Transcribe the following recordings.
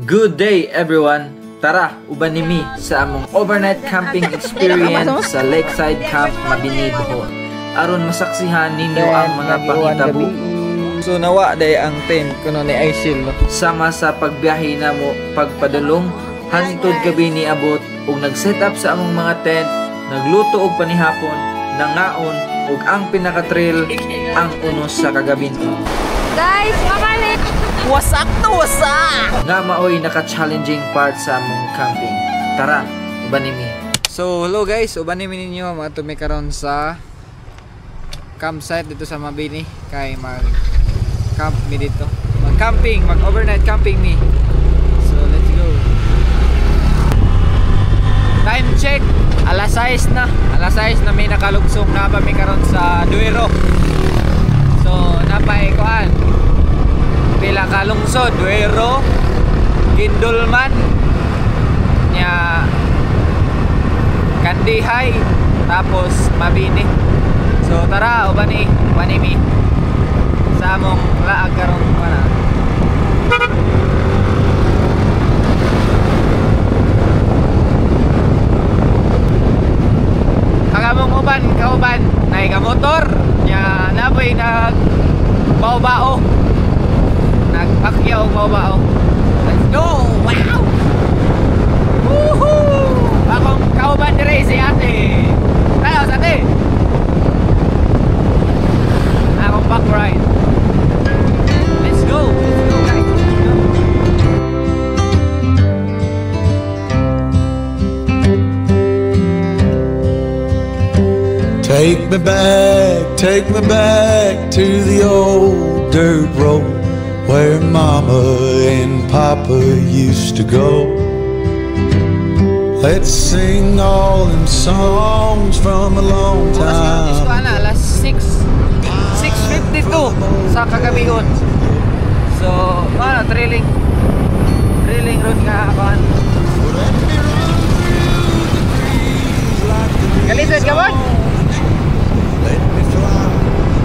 Good day everyone! Tara, uban nimi sa among overnight camping experience sa Lakeside Camp Mabini, Bohol. Aron masaksihan ninyo ang mga pangitabo. So nawa day ang team kuno ni Aisil Sama sa pagbiyahe namo pagpadulong hangtod gabi ni abot ug nag-set up sa among mga tent, nagluto og panihapon, nangaon ug ang pinaka-trail ang unos sa kagabinto. Guys, makali! wasak to wasak! Nga maoy naka-challenging part sa among camping. Tara, uban nimi. So hello guys, uban nimi ninyo mga tumi karon sa campsite dito sa Mabini kay mag-camp mi dito. Mag-camping, mag-overnight camping mi. So let's go. Time check, alas 6 na. Alas 6 na may nakalugsong na pa mi karon sa Duero. So napay kuan. Pila ka lungsod, Duero, Gindulman, nya Kandihay, tapos Mabini. So tara, uban mi sa among laag karon para. Ang among kauban, nay ka motor, nya napoy nag bao-bao. Nagpakyaw mo ba? Let's go! Wow! Woohoo! Akong kauban dire si ate. Tayo sa ate. Akong back ride. Let's go! Let's go guys! Take me back to the old dirt road where Mama and Papa used to go. Let's sing all them songs from a long time. Alas 6:52 sa kagabihon. So, trailing road nga ako. Kalisod ka ba? Let me fly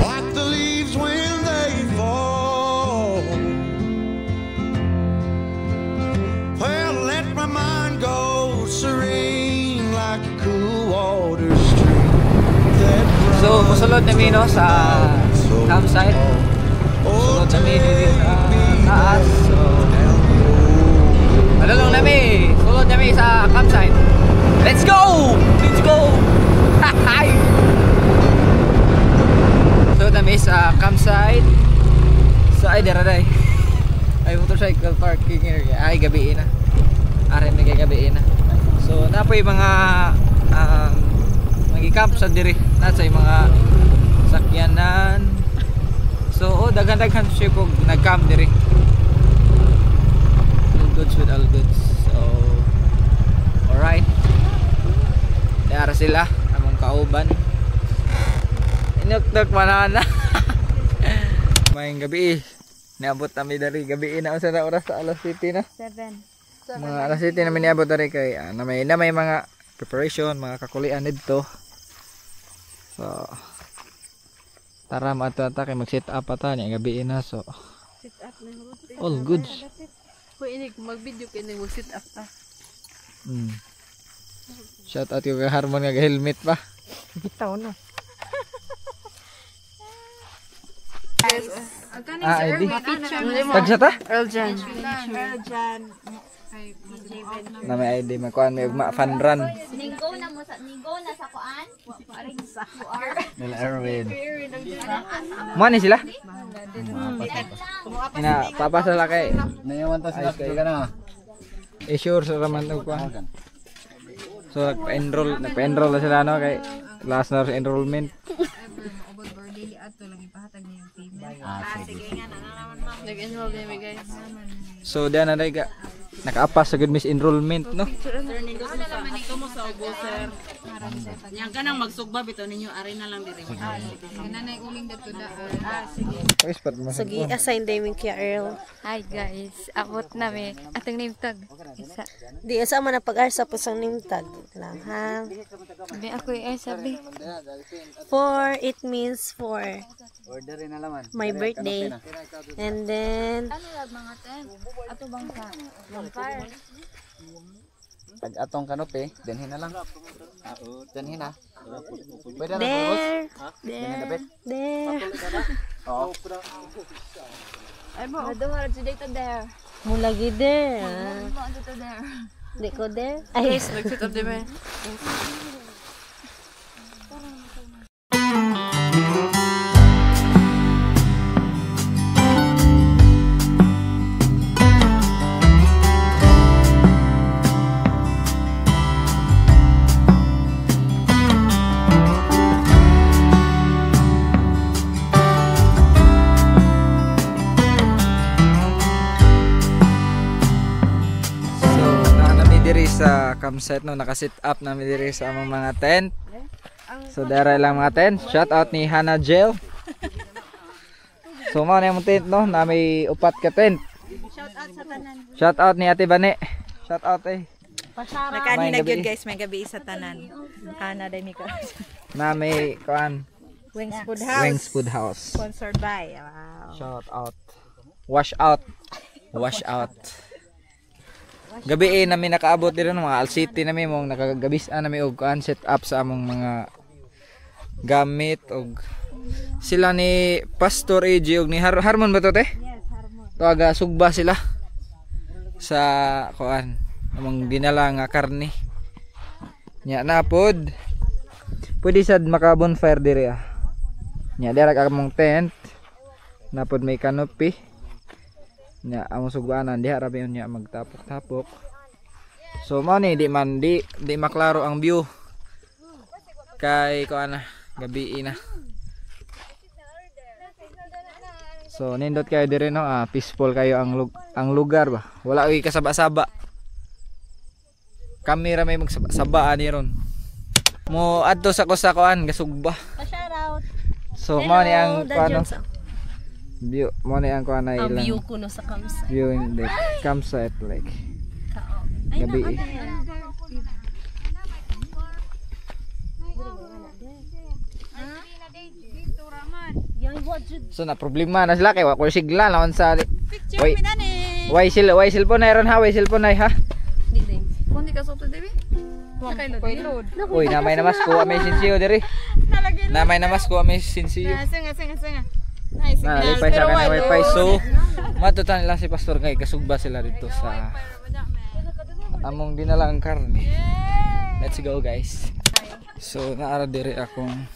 like the leaves when they fall. Well, let my mind go serene like a cool water stream that runs. So, musulod na no sa campsite. Musulod na dito sa taas. So, malulong na sulod na sa campsite. Let's go! Let's go! Hi! So, na sa campsite. So, ay, daraday. Ay, motorcycle parking area. Ay, gabi na. Arin na gabi na. So, napoy mga mag-camp sa diri. Nasa yung mga sakyanan. So, daghan-daghan siya po nag-camp diri. All goods with all goods. So, alright. Dara sila. Among kauban. Inuktok manana. Mayang gabi. Niabot kami dari gabi na unsa na oras sa alas 7 na? 7. Mga alas 7 namin niabot dari kay na may mga preparation, mga kakulian dito. So tara mato-ata kay mag-set up ata ni gabi na so. Sit up na All goods. Hoy ini mag-video kay ni mag-sit up ta. Shout out yung Harmon nga helmet pa. Bitaw no. ID. Tagsa ta? Eljan. Na may ID makuan may ugma fan run. Nigo na sa kuan. Nila Erwin. Mo ni sila? Ina papasa la kay. Nayawan ta sila kay kana. I-sure sa raman og kuan. So nagpa-enroll na sila no kay last na sa enrollment. Nag-enroll din guys. So diyan na dai naka-apas sa good miss enrollment no. Yang kanang magsugba bitaw ninyo ari na lang diri. Nanay uling dito da. Sige. Sige, assign day min kay Earl. Hi guys, abot na mi atong name tag. Isa. Di asa man pag-arsa po sang name tag lang ha. Sabi ako ay sabi. 4 it means 4. Order na laman. my birthday. And then, Ano lang mga ten? Ato bang ka? Vampire. Pag atong kanope, denhin na lang. Denhin na. Pwede na there, dapat? there. Oo. Ado harap si dito there. Mula gid there. ah. Mo dito there. Di ko there. Ay, nag-sit up diba? So, nami diri sa campsite no, naka-sit up nami diri sa among mga tent. So, dara lang mga tent. Shout out ni Hannah Jill. So, mao na yung tent no, nami upat ka tent. Shout out ni Ate Bane. Shout out eh. Nakani May na gabi. gyud guys, may gabi sa tanan. Hana day mi ka. Nami kuan Wings Food House. Wings Food House. Sponsored by. Wow. Shout out. Wash out. Wash out. Gabi nami nakaabot diri no, mga Al City nami mong nakagabis-an nami og kuan set up sa among mga gamit og sila ni Pastor AJ og ni Harmon ba to te? Yes, Harmon. Tuaga sugba sila sa kuan among dinala nga karne. Nya na pod. Pwede sad maka bonfire diri ah. Nya dira ka among tent. Napod may canopy. Nya among sugbaanan diha rabi nya magtapok-tapok. So mao ni di maklaro ang view. Kay kuan na gabi na. So nindot kayo diri no, peaceful kayo ang lugar ba. Wala oy kasaba-saba. Kami ra may magsaba ani ron. Mo adto sa kuan gasugba. Shout out. So mao ni ang kuan no, Jones. view mo ni ang kuan na Ang ilang view ko no sa campsite. view in the campsite like gabi. So na problema na sila kay wa ko sigla lawan sa why cellphone na ron ha, why cellphone na ha. Kundi ka soto debi. Payload. Uy, namay namas ko may sinsiyo diri. Namay namas ko may sinsiyo. Singa. Na wifi sa kanang wifi so matutan nila si pastor kay kasugba sila dito sa among dinala ang karne. Let's go guys. So naara diri akong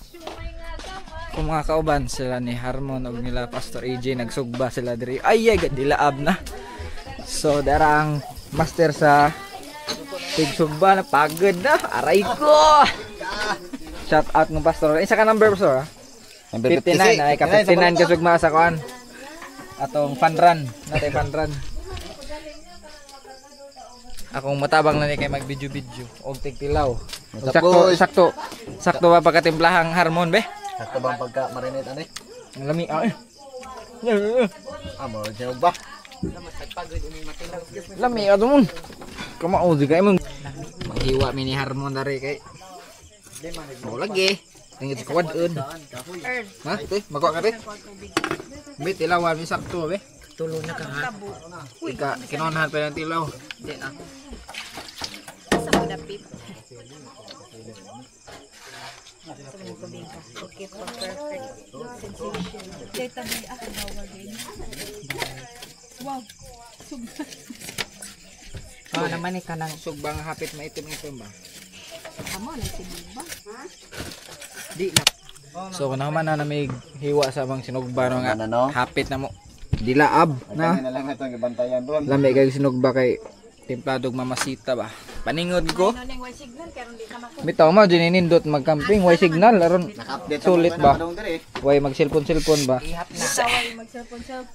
kung mga kauban sila ni Harmon og nila Pastor AJ nagsugba sila diri. Ay dilaab na. So dara ang master sa tigsugba na pagod na. Aray ko. Shout out ng pastor. Isa ka number pastor ha? Number 59 ay ka 59 kasugma sa kuan. Atong fun run, natay fun run. Akong matabang na ni kay mag-video og tigtilaw. Sakto ba pagkatimplahang Harmon be? Sakto bang pagka marinate ani? Ang lami ah. Amo jauh ba? Lami ato mon. Kamao di kay mong maghiwa mi ni Harmon dari kay. Oh lagi. Tingit sa kuwadun. Ha? Te, magwa ka te. Be tilawan mi sakto be. Tulo na ka ha. Ika kinonahan pa ng tilaw. Di na. Sa madapit. Okay, perfect. Ah naman ni kanang sugbang hapit maitim-itim ba? Di na. So kuno man na namig hiwa sa bang sinugba no nga Ano? hapit na mo. Dilaab na. Na lang itong ibantayan doon. Lami kay sinugba kay templadog mamasita ba. Paningod ko. Bitaw mo dininindot magcamping way signal aron sulit ba. Way mag cellphone ba.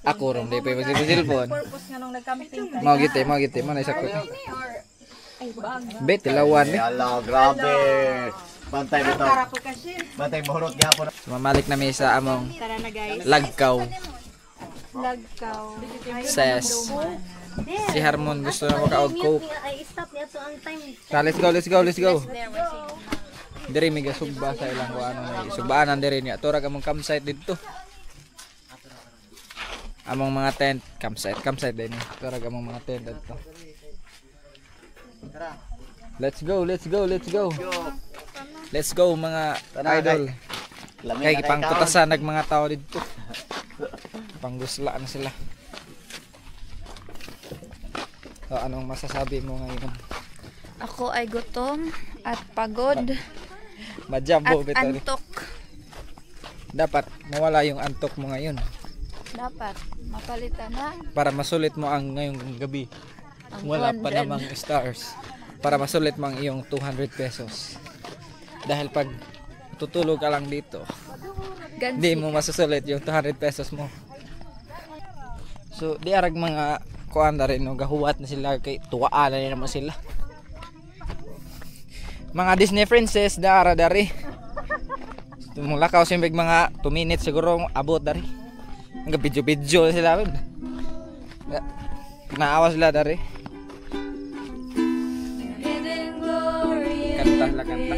Ako ron di pa mag cellphone. Mo gite mo na sakto. Bet lawan ni. Hello, grabe. Bantay bitaw. Bantay mahurot gyapon. Mamalik na mi sa among lagkaw. Ses. Si Harmon gusto na makaog coke. Let's go. Diri mi gasugba sa ilang ko ano na sugbaanan diri niya. Tora ka mong campsite dito. among mga tent campsite din karag among mga tent adto. Let's go mga idol. Kay pangkutasan nag mga tao dito. Panggusla na sila. So, anong masasabi mo ngayon? Ako ay gutom at pagod Majabo at bitaw. antok. Dapat mawala yung antok mo ngayon Dapat mapalitan na para masulit mo ang ngayong gabi. ang Wala pa 200. namang stars. Para masulit mo ang iyong 200 pesos. Dahil pag tutulog ka lang dito, hindi Gansi. mo masusulit yung 200 pesos mo. So, di arag mga kuan na rin, no? Gahuwat na sila, kay tuwaan na naman sila. Mga Disney princess, dara dari. Tumulakaw simbig mga 2 minutes siguro abot dari. Hanggang video sila. Naawa sila dari. Kanta.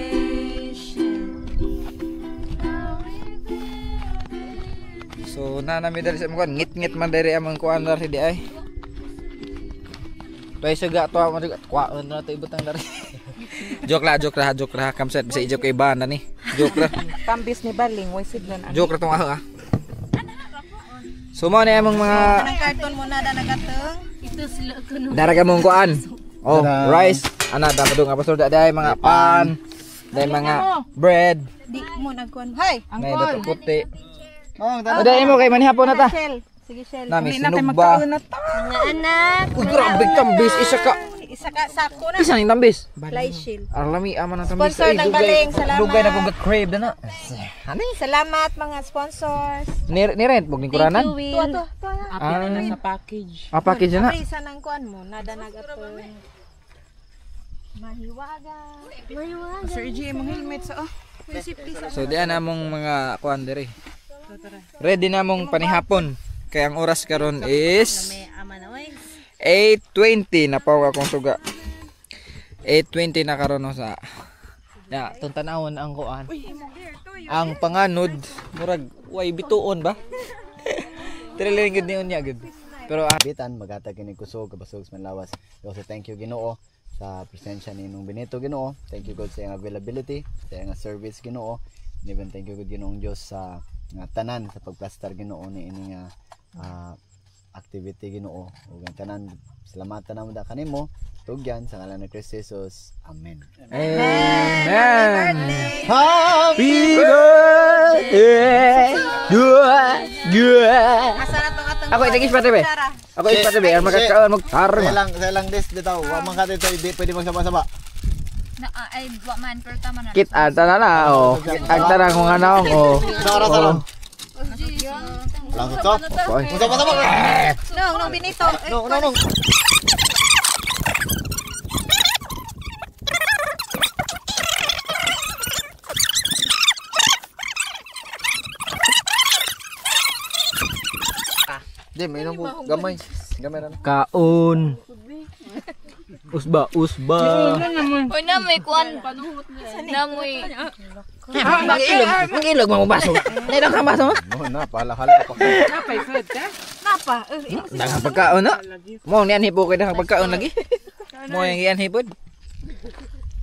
So nanami dari sa mga ngit-ngit man dari amang kuan dari di ay. Bay suga to mo kuan na to ibutang dari. joke lah kamset bisa ijo kay iban ni. Joke lah. Tambis ni Baling, way sidlon. Joke lah tong ah. So mo ni amang mga Ang karton mo na nagateng. Ito sila ko no. daraga mong kuan. Oh, rice. Ana dapat dong apa sudah day mga pan. Day mga bread. Di mo nagkuan. Hay, May dato puti. Oh, Uday mo kay manihapon na ta. Shell. Sige, Shell. Nami sinugba. Mga anak. Uy, grabe tambis isa ka. Isa ka sako na. Isa ning tambis. Fly shield. Arlami aman ang tambis. Sponsor ng Baling, salamat. Dugay na kong crave na na. Ani? Salamat mga sponsors. Ni rent bug ning kuranan. Tuwa to. Ah, package. package na. Isa nang kuan mo, nada nagateng. Mahiwaga. Sir G, imong helmet sa So di among mga kuan diri. Ready na mong panihapon. Kaya ang oras karon is May ama na oy. 8:20 na pa akong suga. 8:20 na karon no sa. Ya, tuntanawon ang kuan. Ang panganod murag way bituon ba? Triling gud niya gud. Pero bitan magatag kini kusog kabasog sa Manlawas. So thank you Ginoo sa presensya ni nung Benito Ginoo. Thank you God sa iyang availability, sa iyang service Ginoo. And even thank you God Ginoong Dios sa nga tanan sa pagplastar Ginoo ni ini nga activity Ginoo. Ug ang tanan salamatan namo da kanimo. Tugyan sa ngalan ni Kristo Jesus. Amen. Amen. Happy birthday. Asa na tong atong Ako itagis pati be. Ako is pati be. Ang magkakaon magtarong. Sa lang des dito. Wa man ka dito hindi pwede magsama-sama. Na ay wa man pero tama na. Kit ata na na oh. Ang tarang kung ano oh. Sara. Lang to. Oy. Sama-sama. Nong Benito. No. Di, may nang gamay. Gamay na. Kaon. Usba. Oy na may kuan. Na moy. Mag-ilog mo baso. Nailang ka baso mo? No na, pala-hala pa. Napa? Daghang pagkaon na. Mo niyan hipo kay daghang pagkaon lagi. Mo yang iyan hipod.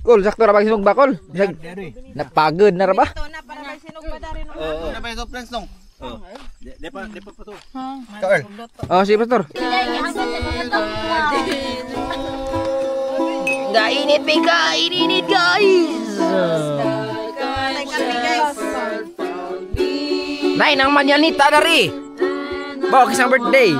Kol, sakto ra ba sinog bakol? Napagod na ra ba? Ito na para may sinog pa dari no. Ano ba yung friends nung? Depa pa to. Kaol. Oh, si pastor. Gainit guys. Nay nang manyanita dari. Bawa kisang birthday.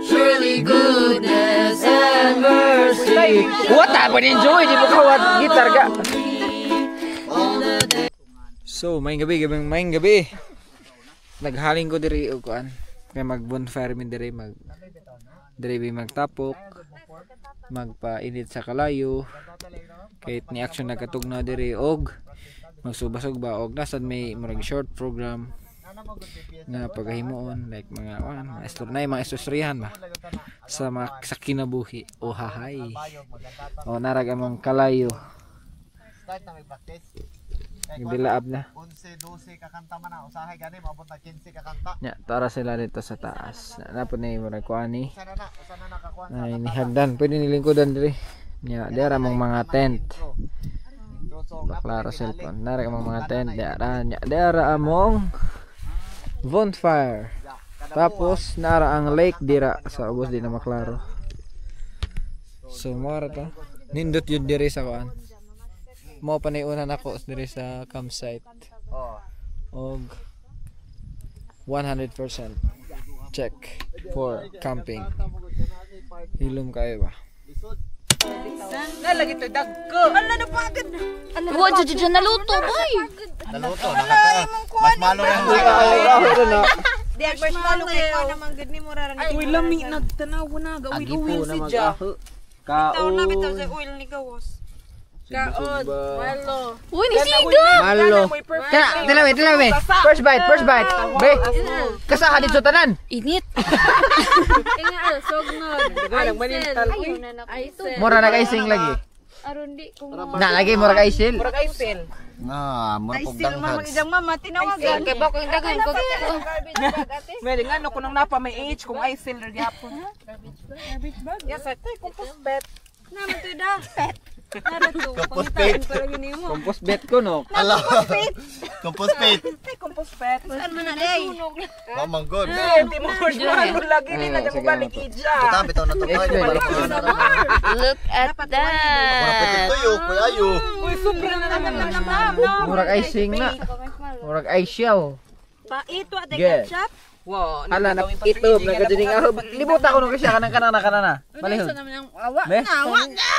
Surely goodness and mercy. What happened? Enjoy. Di mo kawat gitar ka. So, maing gabi. Naghaling ko diri og kuan. Kaya mag bonfire min diri magtapok. Magpainit sa kalayo. Kahit ni action nagkatugnaw diri og magsubasog ba og nasad may murag short program na pagahimuon like mga mga istoryahan ba sa sa kinabuhi o hahay o narag among kalayo. Dilaab na. 11-12 ka kanta man na usahay gani maabot na 15 ka kanta. Nya, tara sila dito sa taas. Napod na yung murag kuani. Usa na nakakuan Ay, ni hagdan. Pwede nilingkudan diri. Nya, diara mong mga tent. Baklaro cellphone. Nara mong mga tent. Diara. Nya, diara among bonfire. Tapos, nara ang lake dira. Sa ubos di na maklaro. So, mara to. Nindot yun diri sa kuan. Mo pa na una nako diri sa campsite. Og 100% check for camping. Hilom kayo ba? Nalagi to dagko. Ala na pagod. Wa jud naluto boy. Naluto mas malo ra ang Di marshmallow kay ko naman gud ni mura ra ni. Uy lami nagtanaw na ga uy si Ja. Bitaw na bitaw sa oil ni gawas. Kaon, malo. Uy, ni Siga. Malo. Kana, tilawi. First bite. Be. Kasaha dito tanan. Init. Kaya sognod. Mura nag-icing lagi. Aron di ko. Na lagi mura ka-icing. Murag icel. mura pog Icel mama idang mama tinawagan. Kay ba ko dagan ko. Pwede nga no kunong napa may age kung icel ra gyapon. Garbage bag. Yes, tay compost bet. Naman to da. Compost pit. Compost bet ko no. Compost pit. Compost bet. Saan mo na day? Mamang good. Hindi mo marshmallow lagi ni na mo balik ija. Bitaw na to tayo balik na. Look at that. Ora pwede tuyo, kuya ayo. Uy, sobra na naman na. Mura icing na. Mura ice-yaw. Pa ito at Get. ketchup. Wow, Ala na ito nagadining ako. Libuta ko no kasi kanana. Balihon. Be. awa na.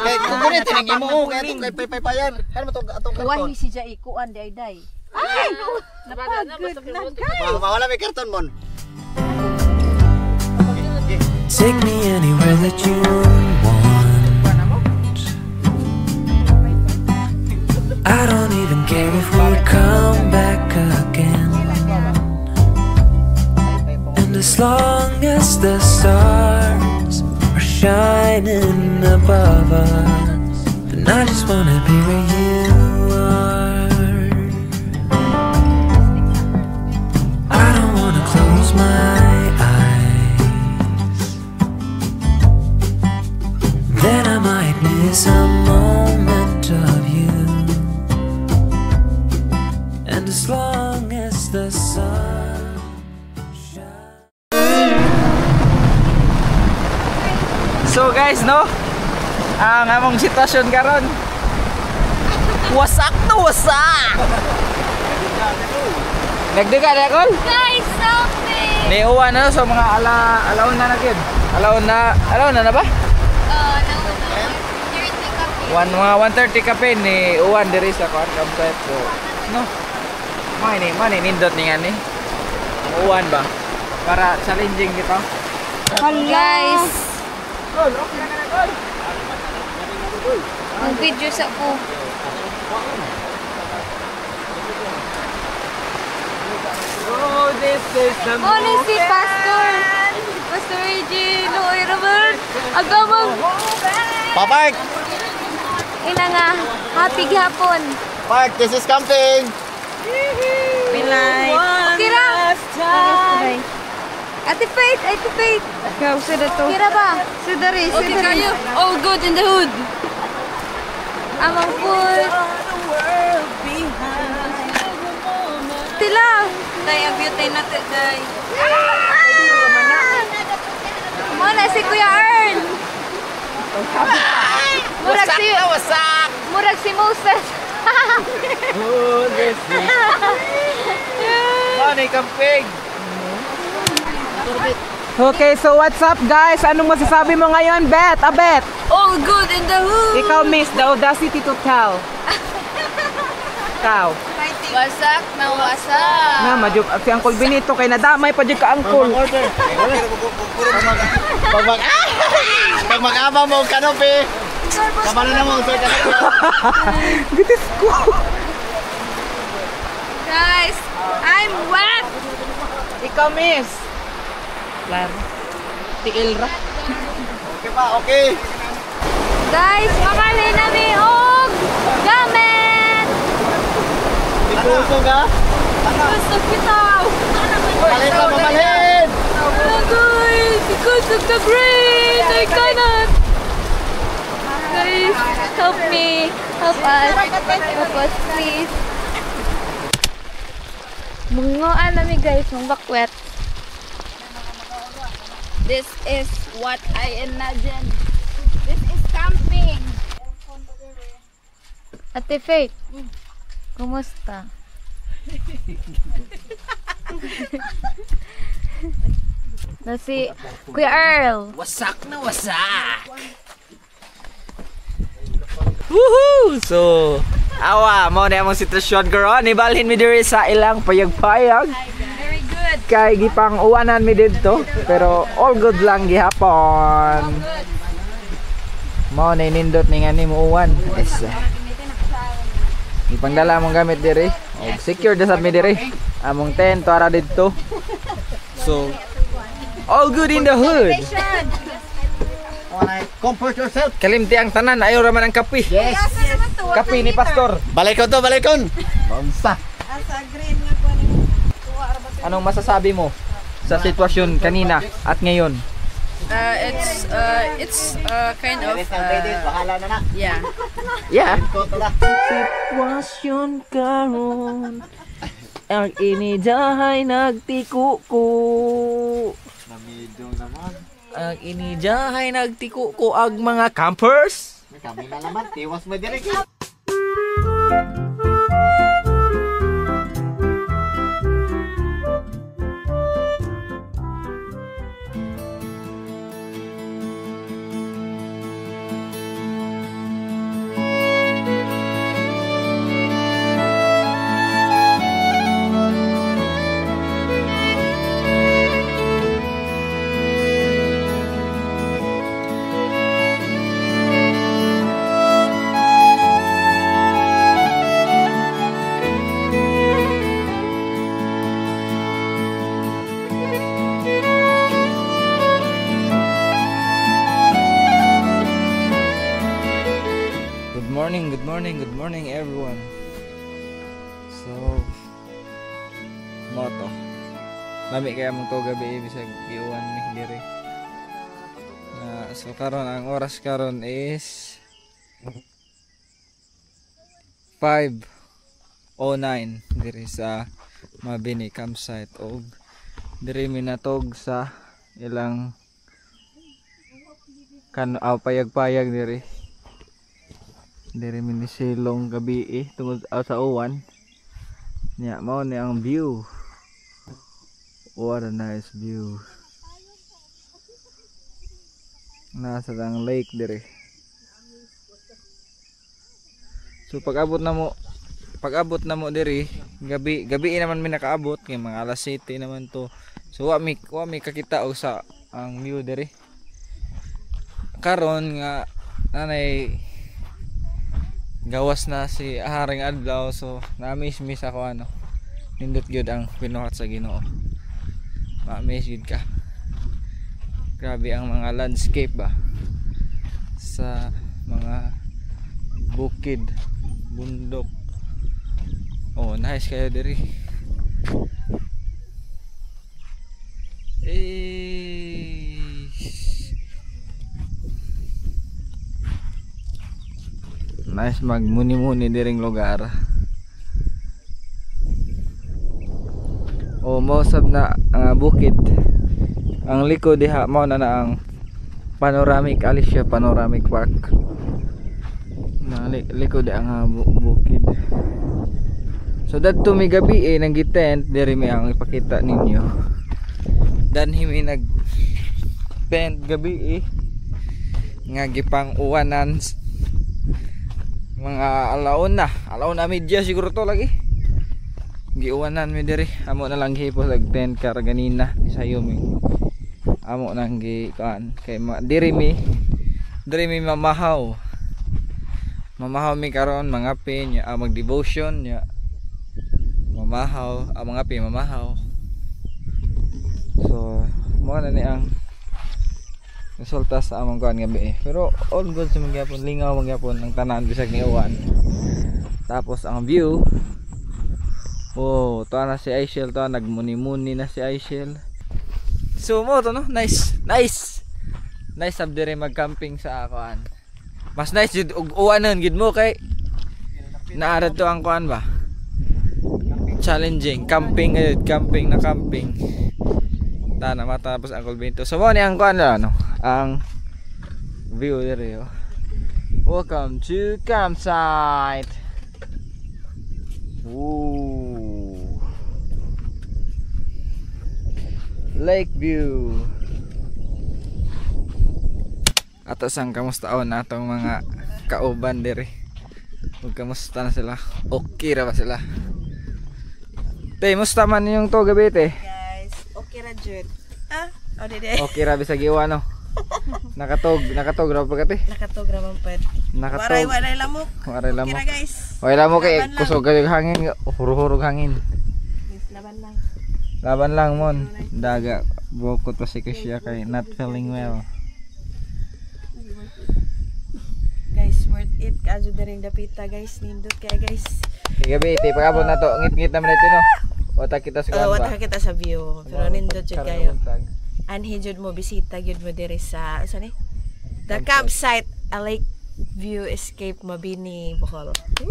Kay kuno tinigi mo kay atong kay paypayan. Kan mo to atong karton. Why si Jai kuan day day. Mawala may karton mon. Take me anywhere that you want. I don't even care if we come back again. And as long as the stars are shining above us, then I just wanna be where you are. I don't wanna close my eyes, then I might miss a moment of you. And as long as the sun shines. So guys, no? Ang among sitwasyon karon. Wasak na wasak. Nagduga na kon? Guys, something. Ni uwan na so mga alaon na gid. Alaon na ba? Mga 1:30 kape ni uwan diri sa kuan campsite. So, no. Mani nindot ni ani. Uwan ba? Para challenging dito. Guys. Ang video sa ko. Oh, this is the Ano si Pastor Reggie Noy Robert. Agamang Papark. ina nga happy gihapon. Park, this is camping. Milay. Okay ra. Ate Faith. Ikaw sa dato. Kira ba? Sudari. Okay kayo. All good in the hood. Amang food. Tila. Day ang beauty natin day. Muna si Kuya Earn. Murag si Moses. Oh, this is Money camping. Okay, so what's up guys? Anong masasabi mo ngayon, Bet? Bet. All good in the hood. Ikaw miss the audacity to tell. Ikaw. Wasak na wasak. Na, majuk si Uncle Benito kay nadamay pa jud ka Uncle. Pag mag-abang mo kanopi. Kabalo na mo sa kanopi. Gitis ko. Guys, I'm wet. Ikaw miss. Claro. Tiilra. Okay pa, okay. Guys, makali na mi og Kusog ha? Kusog bitaw. Palit na mamalhin! Guys, kusog na brain. I cannot. Guys, help me. Help us. Help us, please. Mungoan nami guys, mong bakwet. This is what I imagine. This is camping. Ate Faith, kumusta? Na si Kuya Earl. Wasak na wasak! Woohoo! So, awa, mo na among sitwasyon girl. Nibalhin mi diri sa ilang payag-payag. Very good. Kay gipang uwanan mi didto, pero all good lang gihapon. Mo na nindot ni nga ni mo uwan. Yes. Ipangdala mong gamit diri. Og secure da sad mi diri. Among tent para didto. So, all good in the hood. Comfort yourself. Kalimti ang tanan, ayaw raman ang kape. Yes. Kape ni Pastor. Balikon to, balikon. Bangsa. Anong masasabi mo sa sitwasyon kanina at ngayon? It's kind of Bahala na na. yeah. Yeah. Totola. Sitwasyon karon ang inidahay nagtikuko. Namidyo naman. Ang inidahay nagtikuko ang mga campers. Kami na naman, tiwas mo direk. Good morning everyone. So, moto. Lami kaya mong to gabi bisag giuwan mi diri. So karon ang oras karon is 5:09 diri sa Mabini campsite og diri mi natog sa ilang payag-payag diri. Diri mi silong gabi tungod sa uwan. Nya mao ni ang view. What a nice view. Nasa ang lake diri. So pag-abot na mo diri, gabi naman mi nakaabot kay mga alas 7 naman to. So wa mi kakita og sa ang view diri. Karon nga nanay gawas na si Haring Adlaw, so na-miss ako nindot gyud ang pinuhat sa Ginoo. Ma-miss gyud ka. Grabe ang mga landscape ba sa mga bukid, bundok. Oh, nice kayo diri. Nice magmuni-muni diring lugar. Most of na bukid. Ang likod diha mao na ang panoramic Alicia Panoramic Park. Na likod ang bukid. So dadto mi gabi nang gitent diri mi ang ipakita ninyo. Danhi mi nag tent gabi nga gipang uwanan mga alauna media siguro to lagi giuwanan mi diri. Amo na lang hipos ag tent kar ganina ni sayo mi amo nang gi kan kay diri mi mamahaw mi karon mga pin mag devotion nya mamahaw mga pin mamahaw. So mo na ni ang resulta sa among kuan gabi pero all good sa magyapon, lingaw magyapon ang tanan bisag ni uwan. Tapos ang view Oh, to na si Aishel to, nagmuni-muni na si Aishel. So mo to no, nice. Nice sabdire mag-camping sa akuan. Mas nice jud og uwanan gid mo kay naarad to ang kuan ba. Challenging camping na camping. Na matapos ang Colbento. So mo ni ang kuan ano, ang view dire yo. Welcome to campsite. Ooh. Lake view. Ato sang kamustaon na atong mga kauban dire. Ug kamusta na sila? Okay ra ba sila? Te, musta man yung to gabi te? Guys, okay ra jud. O dede. Okay ra bisag iwa no. Nakatog ra pa te. Nakatog ra man ped. Nakatog. Waray lamok. Waray lamok. Okay ra guys. Waray lamok kay Laban lang. kusog kay hangin, hurog hangin. Yes, laban lang. Laban lang mon. Daga bukod pa si Kusya kay not feeling well. Guys, worth it. Kaso daring dapita guys. Nindot kaya guys. Kay gabi te pagabot na to, ngit-ngit naman ito no. Wata kita sa kuan ba. Wata kita sa view. Pero nindot jud kayo. Anhi jud mo bisita jud mo diri sa asa ni? The campsite, a lake view escape Mabini, Bohol. Woo!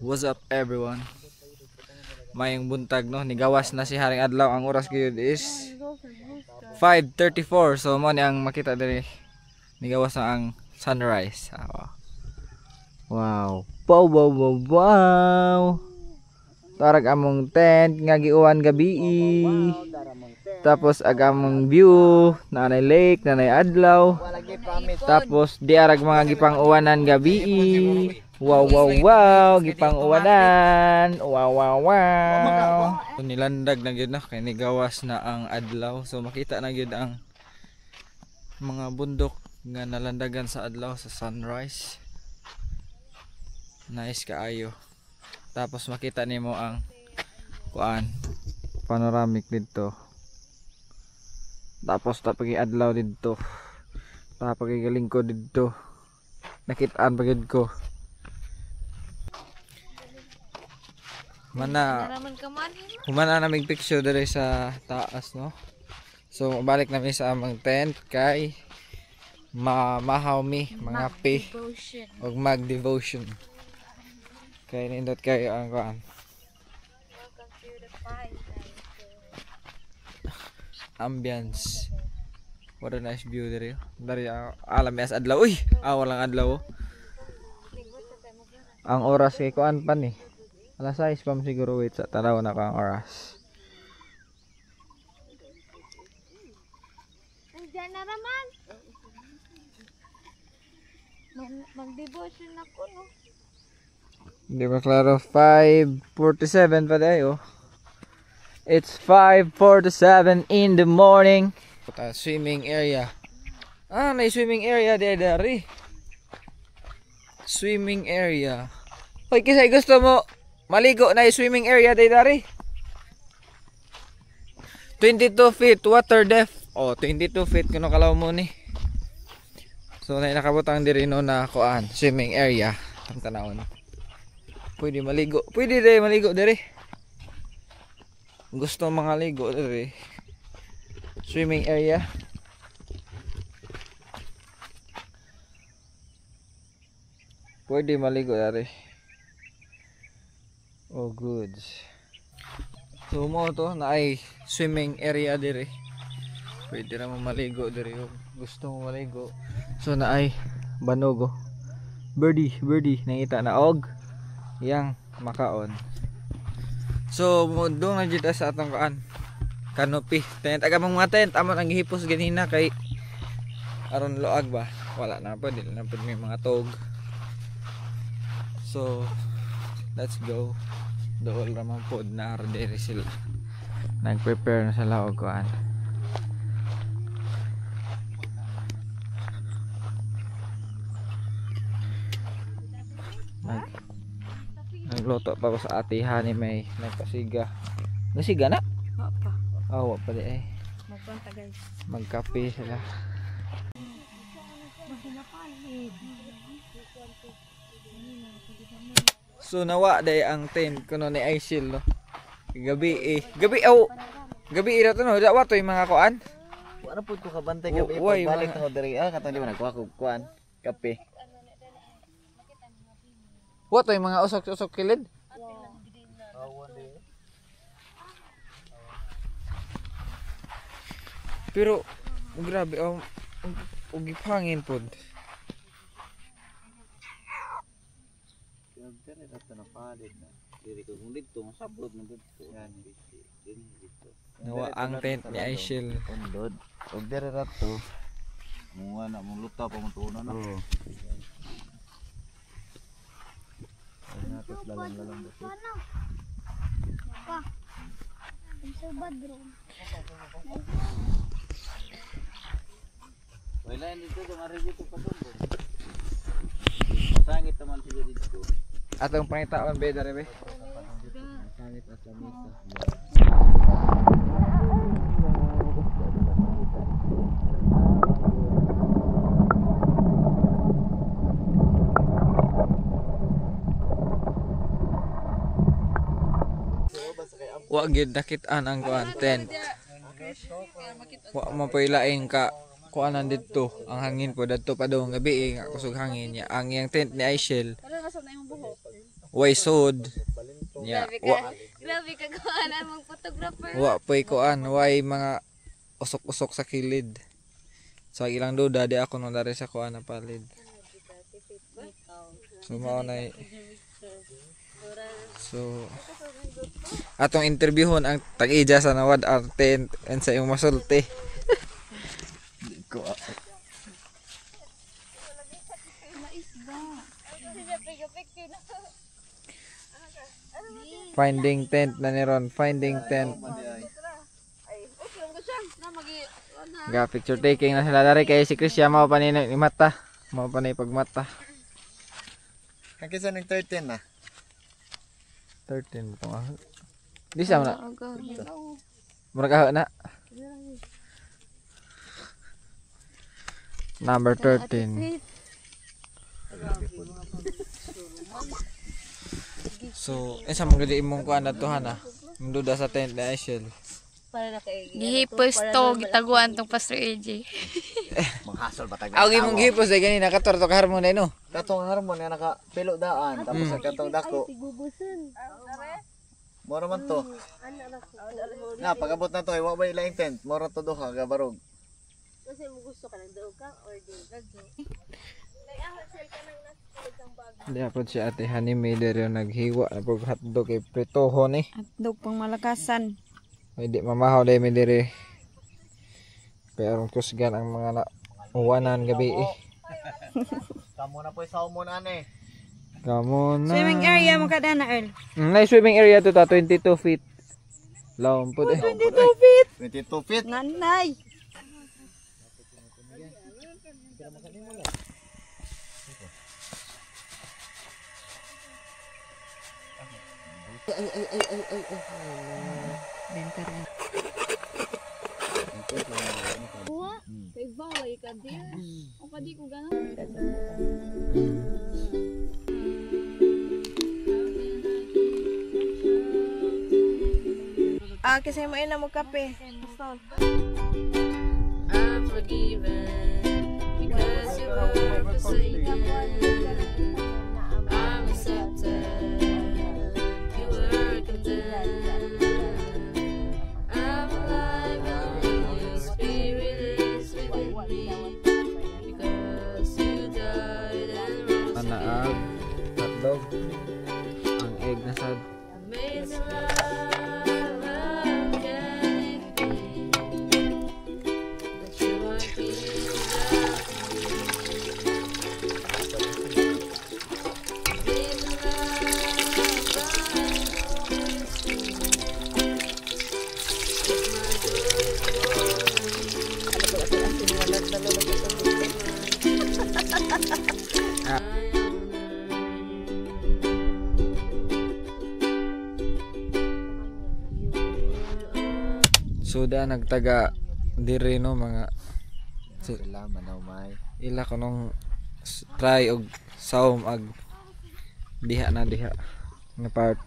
What's up everyone? Mayong buntag no, nigawas na si Haring Adlaw. Ang oras gyud is 5:34. So mo ni ang makita diri. Nigawas na ang sunrise. Wow. Wow. Tarag among tent nga giuwan gabi. Tapos agamong view, nanay lake, nanay adlaw. Tapos diarag mga gipang uwanan gabi. Wow, gipang uwanan. Wow. So, nilandag na gyud na kay nigawas na ang adlaw. So makita na gyud ang mga bundok nga nalandagan sa adlaw sa sunrise. Nice kaayo. Tapos makita nimo ang kuan panoramic dito. Tapos tapagi adlaw dito. Tapagi galingkod dito. Nakitaan pagid ko. Humana na mig picture dere sa taas no. So balik na mi sa among tent kay mahaw mi mga pi og mag devotion. Kay nindot kayo ang kuan. Ambience. What a nice view dere. Dari alam as adlaw. Uy, walang adlaw. Ang oras kay kuan pa ni. Alas 6 pa siguro, wait sa tanaw na kang oras. Andiyan na naman. Mag-devotion ako no. Hindi ba klaro? 5:47 pa tayo. It's 5:47 in the morning. Swimming area. May swimming area dari. Swimming area. Hoy, kisay gusto mo maligo na yung swimming area dari. 22 feet water depth. 22 feet kuno kalaw mo ni. So nakabutang diri no na kuan swimming area. Ang tanawon. Pwede maligo. Pwede dai maligo diri. Gusto mga ligo diri. Swimming area. Pwede maligo diri. Oh goods. So mo to na ay swimming area diri. Pwede ra mo maligo diri kung gusto mo maligo. So na ay banogo. Birdie nangita na og yang makaon. So doon na dito sa atong kaan canopy. Tent aga mga tent amon ang gihipos ganina kay aron loag ba. Wala na po, dili na po may mga tog. So let's go. Dool raman po na diri sila. Nag-prepare na sila og kuan. Nagluto pa ko sa atihan ni may nagpasiga. Nasiga na? Wapa. Oh, pa di eh. Magpunta guys. Magkape sila. So nawa day ang tent kuno ni Aishil no. Gabi eh. Gabi gabi ira to no. Dawa to yung mga kuan. Wala po ko kabantay gabi Uy, pagbalik mga- ko diri katong di man nagkuha ko kuan kape. Wa to yung mga usok-usok kilid. Pero grabe ang gipangin pod. Diri ra na palit na. Diri ko kung dito sabrod na dito. Yan dito. Nawa ang tent ni Aishil. Undod. Og diri ra to. Munga na mong luta pa mo tuno na. Oo. Ay natos lalang dito. Wala dito sa mari dito pa tundo. Sangit naman sila dito. Atong pangitaon be dere be. Sangit at lamisa. Wa gyud nakit-an ang content. Wa mapoylaing ka kuanan didto ang hangin po dadto pa daw gabi nga kusog hangin niya. Ang iyang tent ni Aishil. Way sod. Nya Grabe ka kuanan mong photographer. wa poy kuan way mga usok-usok sa kilid. So ilang duda di ako no dari sa kuan na palid. So mao na so atong interviewon ang tag-ija sa nawad ang tent and sa imong masulti. Finding tent na ni Ron, finding tent. Ga picture taking na sila dari kay si Chris ya mao pa ni mata, mao pa ni pagmata. Ang kisa ng 13 na. 13 to ah. Di sa na. Murag aha na. Number 13. So, sa mga gali imong kuan na to hana. Munduda sa tent na Aishil. Gihipos to, gitaguan tong Pastor AJ. Manghasol ba taga? Aw imong gihipos ay ganina katorto ka harmon no. Katong harmon nga naka pilo daan tapos ang katong dako. Moro man to. Nga pagabot na to ay wa bay laing tent, moro to duha ga barog. Kasi mo gusto ka ng daog ka or di dadyo. Di apod si Ate Honey Mader yung naghiwa na pag hotdog kay pritoho ni. Hotdog pang malakasan. Hindi mamahaw dahil may diri. Kaya arong kusgan ang mga uwanan gabi eh. Kamo na po sa umon ane. Kamo na. Swimming area mo kada na Earl. Nice swimming area to ta 22 feet. Laom po eh. 22 feet. Nanay. Kay balay ka din. O kadi ko ganun. Ah, kasi mo ina mo kape. I'm forgiven because you were forsaken. I'm accepted. You were content. I'm alive and your spirit is within me because you died and rose Ana again. ang hotdog. Ang egg na sad. Amazing love, uncanny Suda nagtaga diri no mga Sila manaw may. ila ko nung try og saom ag diha na diha nga part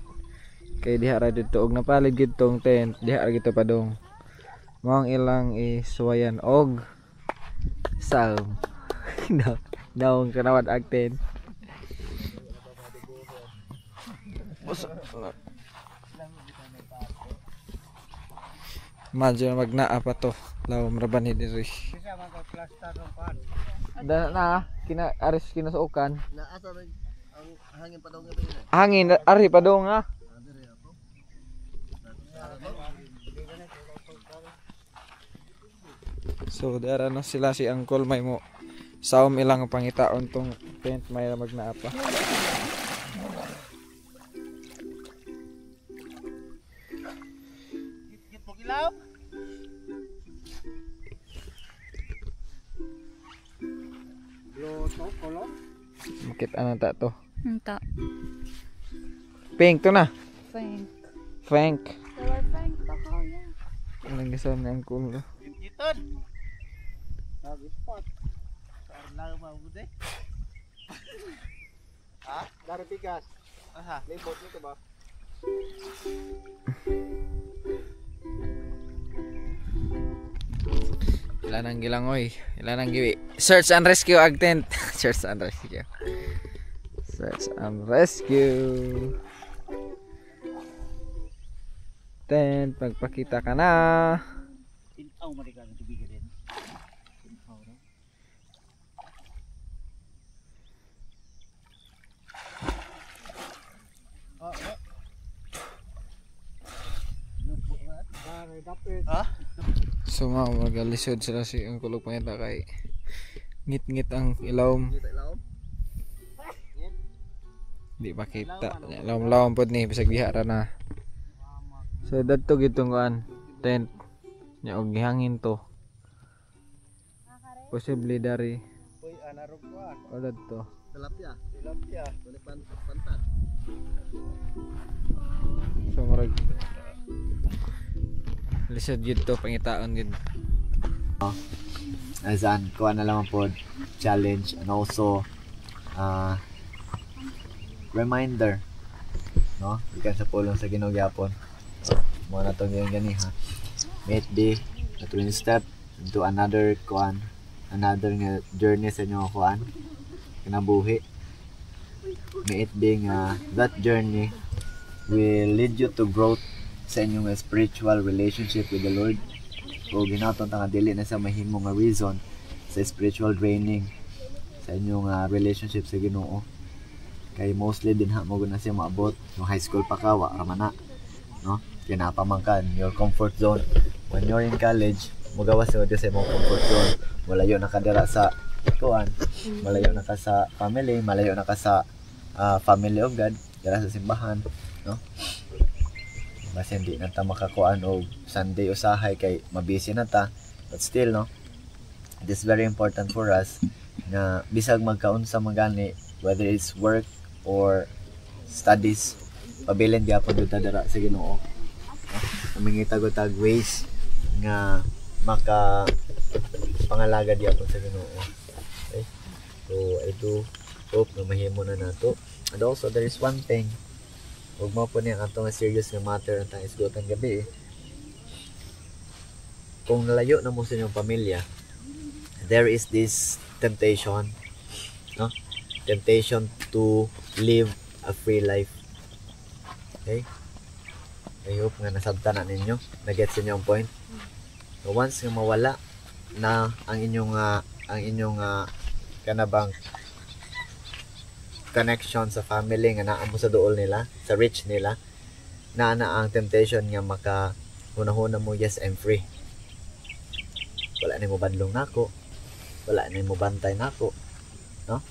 kay diha ra dito og napalig gid tong tent diha ra gito padong mo ang ilang isuwayan og saom daw kanawad ag tent. Madyo magnaa pa to. Lawom raban ni diri. Dana na kina aris kinasuokan. Naasa ang hangin pa daw gabi. Hangin ari pa daw nga. So dara na sila si Uncle may mo saom ilang pangitaon tong tent may magnaa pa. Bakit ano ta to? Enta. Pink to na. Frank. Frank. Kaya Frank to ko ya. Anong gasan ng kulo? Iton. Lagi spot. Sarna mabude. Ha? Dari tigas. Aha, libot nito ba? Ilan ang gilangoy, ilan ang giwi. Search and rescue ag tent. Search and rescue. Search and rescue. Tent, magpakita ka na. Tinaw mo ka ng tubig din. So magalisod sila si ang kulog pangita kay ngit-ngit ang ilawom. Di makita. Lawom-lawom pod ni bisag diha ra na. So dadto gitong kuan tent nya og gihangin to. Possibly dari. Uy, anarog kuan. O dadto. Tilapia. Tilapia. Balik pantat. So marag lisod gid to pangitaon gid. As an kuan na lang pod challenge and also reminder, no, ikan sa pulong sa Ginoo gyapon mo na tong gani ha. May it be a twin step into another kuan, another nga journey sa inyo kuan kinabuhi. May it be nga that journey will lead you to growth sa inyong spiritual relationship with the Lord. O ginaton ta nga dili na sa mahimo nga reason sa spiritual draining sa inyong relationship sa Ginoo. Kay mostly din ha mo na siya maabot yung high school pa ka wa ra man na, no? Kinapamangkan your comfort zone. When you're in college, mugawas mo sa imong comfort zone. Malayo na ka dira sa kuan, malayo na ka sa family, malayo na ka sa family of God, dira sa simbahan, no? Mas hindi na ta makakuan og Sunday usahay kay mabisi na ta, but still, no, it is very important for us na bisag magkaunsa magani, whether it's work or studies, pabilin gyapon dito dira sa Ginoo. Mangita ko tag ways nga maka pangalaga gyapon sa Ginoo. Okay? So I do hope na mahimo na nato. And also there is one thing, huwag mo po niya atong serious nga matter ang isgutan gabi. Kung nalayo na mo sa inyong pamilya, there is this temptation, no? Temptation to live a free life. Okay? I hope nga nasabta na ninyo, na-get sa inyo ang point. So once nga mawala na ang inyong kanabang connection sa family nga naa mo sa duol nila, sa reach nila, na ang temptation nga maka hunahuna mo, yes, I'm free. Wala na mo badlong nako, wala na mo bantay nako, no?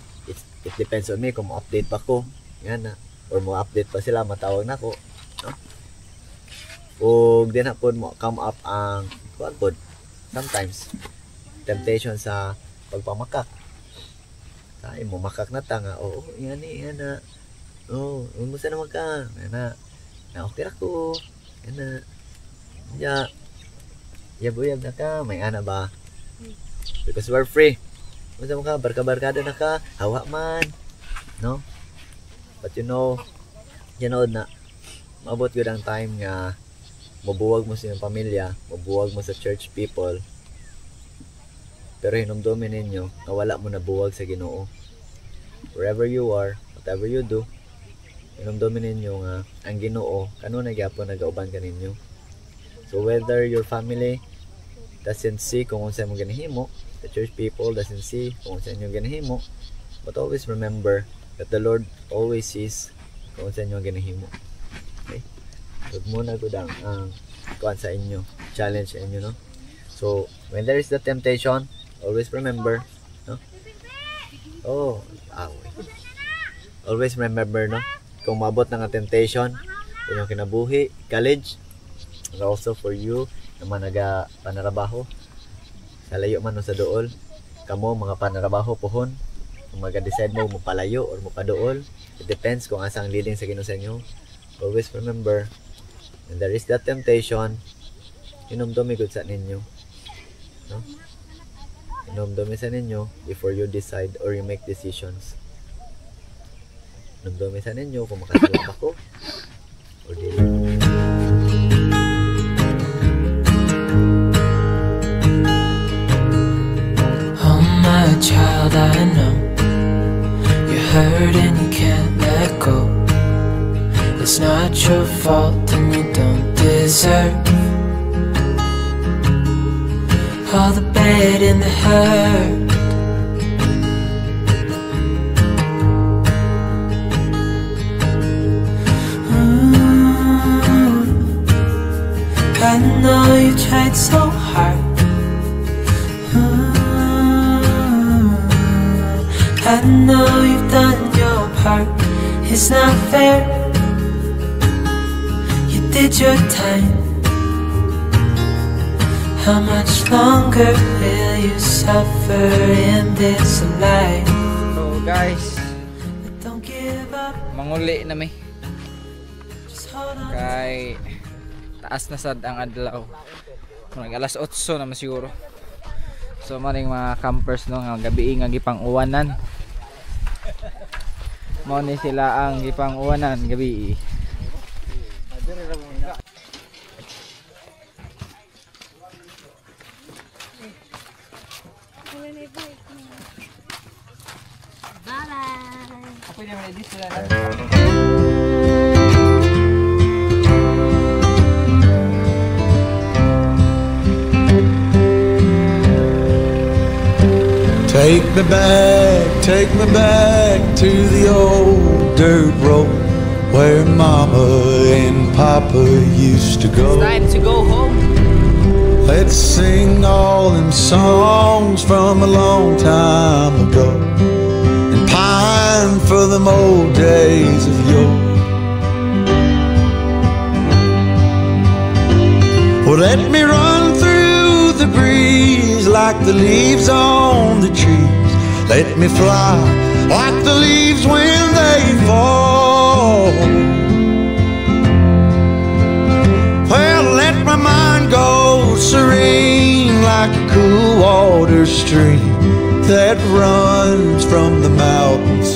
It depends on me kung mo-update pa ko, yan na, or mo-update pa sila, matawag nako, no? O di na po mo come up ang sometimes temptation sa pagpamakak, sa Ay mo makak na ta nga. Oo, yan na. Oh, umusta naman ka? Yan na okay ra ko. Yan na. Ya. Yab na ka, may ana ba? Because we're free. Umusta mo ka? Barka-barkada na ka. Hawa man. No? But you know na maabot yun ang time nga mabuwag mo sa iyong pamilya, mabuwag mo sa church people, pero hinumdumin ninyo na wala mo nabuwag sa Ginoo. Wherever you are, whatever you do, hinumdumin ninyo nga ang Ginoo kanunay gyapon nagauban ka ninyo. So whether your family doesn't see kung unsa mo ginahimo, the church people doesn't see kung unsa inyo ginahimo, but always remember that the Lord always sees kung unsa inyo ginahimo. Okay? Huwag muna gud ang kuan sa inyo, challenge sa inyo, no? So when there is the temptation, always remember, no? Always remember, no? Kung mabot na nga temptation, inyong kinabuhi, college, and also for you naman naga panarabaho, sa layo man o sa dool, kamo mga panarabaho pohon, kung maga-decide mo palayo or mo padool, it depends kung asa ang leading sa Ginoo sa inyo. Always remember, when there is that temptation, hinumdumi gud sa ninyo, no? Hinumdumi sa ninyo before you decide or you make decisions. Hinumdumi sa ninyo kung makasulap ako or dili. Oh my child, I know you're hurt and you can't let go. It's not your fault and you don't deserve all the bad and the hurt. I know you tried so hard. I know you've done your part. It's not fair. You did your time. How much longer will you suffer in this life? So guys, But don't give up. manguli na may. Just hold on. Kay taas na sad ang adlaw. Kung alas 8 na siguro. So maring mga campers no nga gabi nga gipang-uwanan. Mo ni sila ang gipang-uwanan gabi. Bye-bye! Ako yung ready sila na. Take me back to the old dirt road where Mama and Papa used to go. Time to go home. Let's sing all them songs from a long time ago and pine for them old days of yore. Well, let me run through the breeze like the leaves on the trees. Let me fly like the leaves when they fall. Well, let my mind go serene like a cool water stream that runs from the mountains